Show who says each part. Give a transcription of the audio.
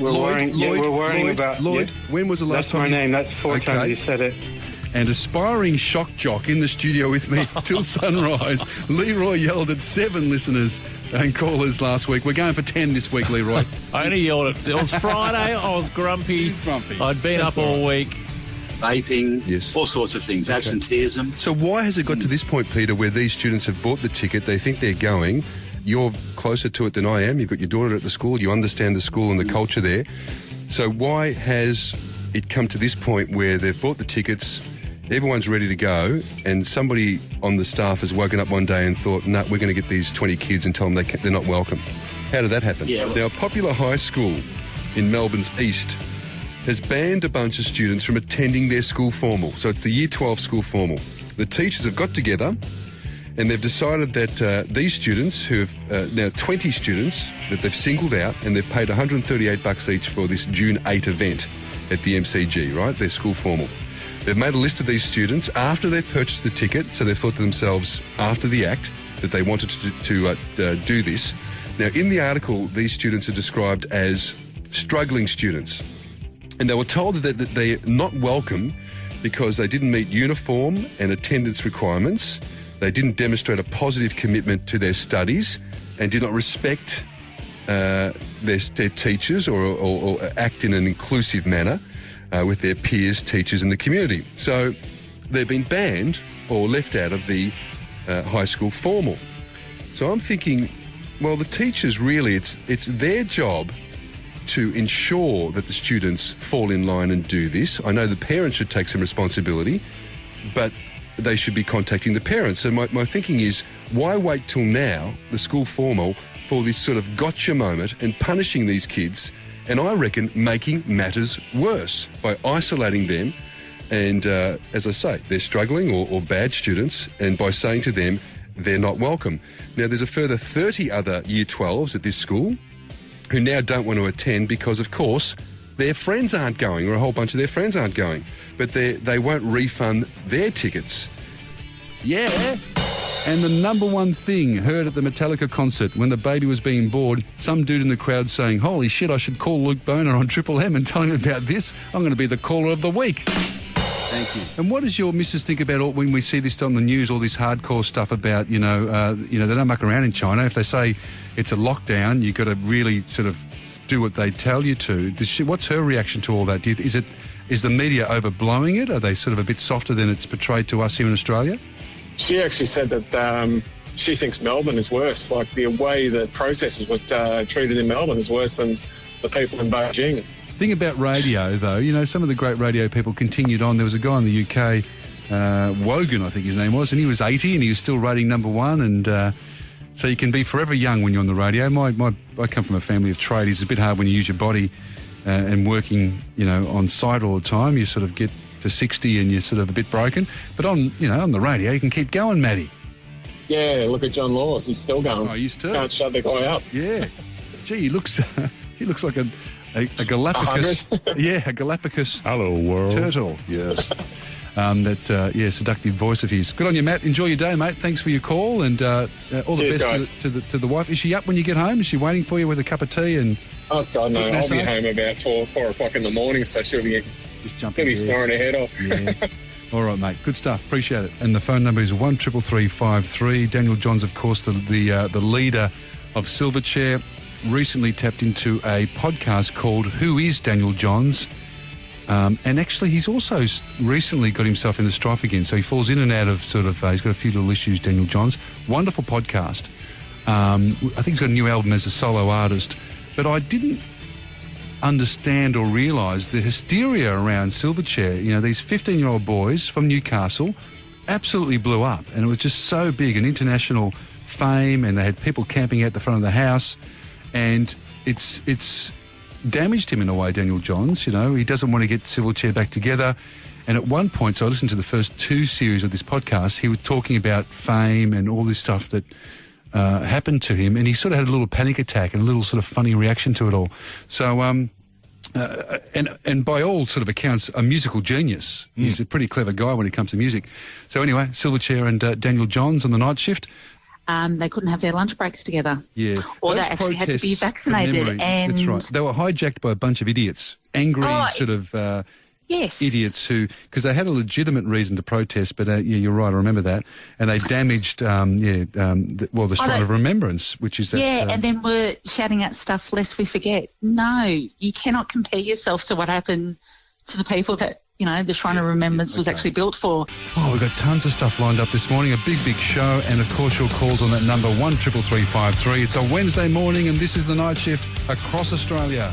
Speaker 1: We're worrying about...
Speaker 2: Lloyd, when was the last time...
Speaker 1: That's my name. That's 4 times you said it.
Speaker 2: And aspiring shock jock in the studio with me till sunrise. Leroy yelled at 7 listeners and callers last week. We're going for 10 this week, Leroy.
Speaker 3: I only yelled at... It was Friday. I was grumpy.
Speaker 2: He's grumpy.
Speaker 3: I'd been up all week.
Speaker 4: Vaping,
Speaker 2: yes.
Speaker 4: All sorts of things, absenteeism.
Speaker 2: So why has it got to this point, Peter, where these students have bought the ticket, they think they're going, you're closer to it than I am, you've got your daughter at the school, you understand the school and the culture there. So why has it come to this point where they've bought the tickets, everyone's ready to go, and somebody on the staff has woken up one day and thought, no, we're going to get these 20 kids and tell them they're not welcome? How did that happen?
Speaker 4: Yeah, well,
Speaker 2: now, a popular high school in Melbourne's east has banned a bunch of students from attending their school formal. So it's the Year 12 school formal. The teachers have got together and they've decided that these students, who have now 20 students that they've singled out, and they've paid $138 each for this June 8 event at the MCG, right, their school formal. They've made a list of these students after they've purchased the ticket, so they've thought to themselves after the act that they wanted to do this. Now, in the article, these students are described as struggling students. And they were told that they're not welcome because they didn't meet uniform and attendance requirements, they didn't demonstrate a positive commitment to their studies, and did not respect their teachers or act in an inclusive manner with their peers, teachers and the community. So they've been banned or left out of the high school formal. So I'm thinking, well, the teachers really, it's their job to ensure that the students fall in line and do this. I know the parents should take some responsibility, but they should be contacting the parents. So my thinking is, why wait till now, the school formal, for this sort of gotcha moment and punishing these kids, and I reckon making matters worse by isolating them and, as I say, they're struggling or bad students, and by saying to them, they're not welcome. Now, there's a further 30 other Year 12s at this school who now don't want to attend because, of course, their friends aren't going, or a whole bunch of their friends aren't going. But they won't refund their tickets. Yeah. And the number one thing heard at the Metallica concert when the baby was being born, some dude in the crowd saying, holy shit, I should call Luke Boner on Triple M and tell him about this. I'm going to be the caller of the week. Thank you. And what does your missus think about when we see this on the news, all this hardcore stuff about, they don't muck around in China. If they say it's a lockdown, you've got to really sort of do what they tell you to. What's her reaction to all that? Is the media overblowing it? Are they sort of a bit softer than it's portrayed to us here in Australia?
Speaker 5: She actually said that she thinks Melbourne is worse. Like, the way that protesters were treated in Melbourne is worse than the people in Beijing.
Speaker 2: Thing about radio, though, some of the great radio people continued on. There was a guy in the UK, Wogan, I think his name was, and he was 80 and he was still rating number 1. And so you can be forever young when you're on the radio. I come from a family of tradies. It's a bit hard when you use your body and working, on site all the time. You sort of get to 60 and you're sort of a bit broken. But on the radio, you can keep going, Matty.
Speaker 5: Yeah, look at John Laws. He's still going.
Speaker 2: Oh, he used to.
Speaker 5: Can't shut the guy up.
Speaker 2: Yeah. Gee, he looks like a Galapagos. A Galapagos.
Speaker 3: Hello, world.
Speaker 2: Turtle. Yes. Seductive voice of his. Good on you, Matt. Enjoy your day, mate. Thanks for your call, and all
Speaker 5: Cheers,
Speaker 2: the best to the wife. Is she up when you get home? Is she waiting for you with a cup of tea? And
Speaker 5: oh God, no! I'll be home about 4 o'clock in the morning, so she'll be snoring her head off.
Speaker 2: Yeah. All right, mate. Good stuff. Appreciate it. And the phone number is 133353. Daniel Johns, of course, the leader of Silverchair, recently tapped into a podcast called Who is Daniel Johns? And actually, he's also recently got himself in the strife again. So he falls in and out of he's got a few little issues, Daniel Johns. Wonderful podcast. I think he's got a new album as a solo artist. But I didn't understand or realise the hysteria around Silverchair. These 15-year-old boys from Newcastle absolutely blew up. And it was just so big, an international fame, and they had people camping out the front of the house. And it's damaged him in a way, Daniel Johns. He doesn't want to get Silverchair back together. And at one point, so I listened to the first 2 series of this podcast, he was talking about fame and all this stuff that happened to him, and he sort of had a little panic attack and a little sort of funny reaction to it all. So, and by all sort of accounts, a musical genius. He's a pretty clever guy when it comes to music. So anyway, Silverchair and Daniel Johns on the night shift.
Speaker 6: they couldn't have their lunch breaks together.
Speaker 7: Yeah.
Speaker 6: Or
Speaker 7: Those
Speaker 6: they actually had to be
Speaker 7: protests, from
Speaker 6: vaccinated.
Speaker 7: memory,
Speaker 6: And
Speaker 7: that's right. They were hijacked by a bunch of idiots, angry
Speaker 6: yes.
Speaker 7: idiots who, because they had a legitimate reason to protest, but yeah, you're right, I remember that. And they damaged, the Shrine of Remembrance, which is that.
Speaker 6: Yeah, and then we're shouting out stuff lest we forget. No, you cannot compare yourself to what happened to the people that, the Shrine of Remembrance was actually built for.
Speaker 7: Oh, we've got tons of stuff lined up this morning, a big show, and of course your calls on that number 133353. It's a Wednesday morning and this is the Night Shift across Australia.